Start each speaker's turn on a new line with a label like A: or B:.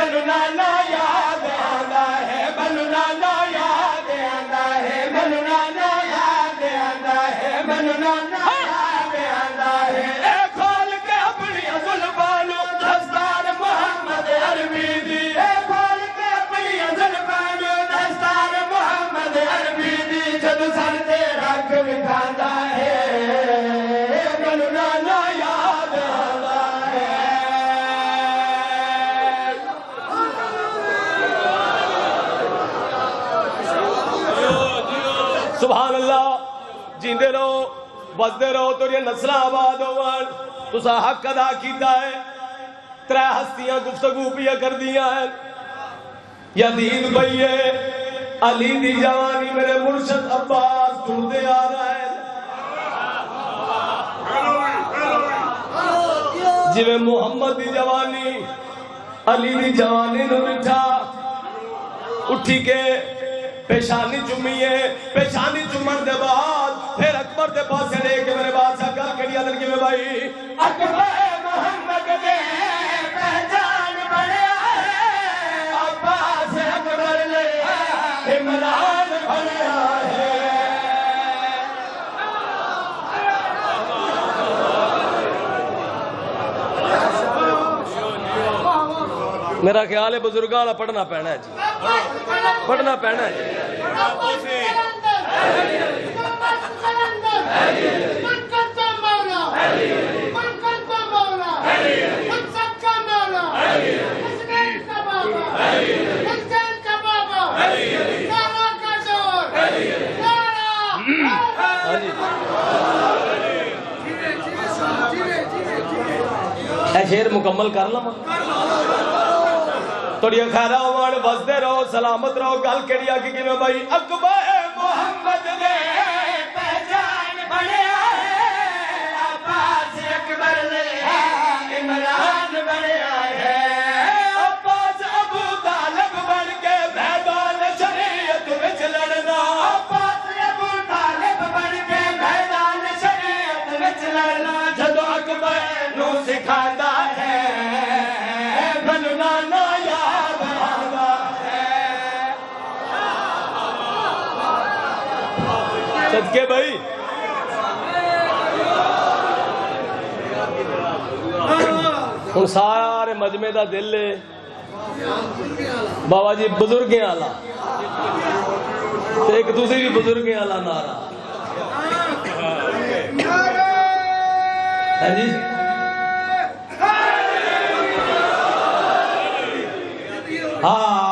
A: मैनू नाना याद आंदा है, मैनू नाना याद आंदा है, मैनू नाना याद आंदा है, मैनू नाना याद आंदा है। ए खोल के अपनी जुल्फां नू दस्तार मोहम्मद अरबी दी, ए खोल के अपनी जुल्फां नू दस्तार मोहम्मद अरबी दी। जदों सन ते रख विखांदा है, मैनू नाना याद आंदा है। सुभान अल्लाह, जींदे रहो बसते रहो, तुहाडियां नस्लां आबाद होवन। तुसा हक अदा कीता है। त्रै हस्तियां गुफ्तगू पिया करदियां हैं। यजीद पई है, अली दी जवानी मेरे मुर्शद अब्बास टुरदे आ रहा है। जिवें मुहम्मद दी जवानी अली दी जवानी नूं मिठा उठी के पेशानी चुमीए, पेशानी चुमन दे बाद फिर अकबर दे पासे लेके मेरे बादशाह गल केड़ी आदर किवें भाई अकबर मोहम्मद दे पहचान बनया है, अब्बास अकबर ने इमरान बनया है। मेरा ख्याल है बुजुर्गों वाला पढ़ना पैना है जी, पढ़ना पैना है जी। शेर मुकम्मल कर ला थोड़िया खैरा होवन, बसते रहो, सलामत रहो। गल केड़ी आखी किवें भाई अकबर मोहम्मद ने पहचान बनया है, अब्बास अकबर ने इमरान बनया है। अब्बास अबू तालिब बन के मैदान शरीयत विच लड़ना, अब्बास अबू तालिब बन के मैदान शरीयत विच लड़ना। जदों अकबर नूं सिखांदा है, मैनू नाना याद आंदा है। सदके भाई हुण सारे मजमे दा दिल है बाबा जी बुजुर्गें आला, एक तुसी भी बुजुर्गें आला नारा है जी। हाँ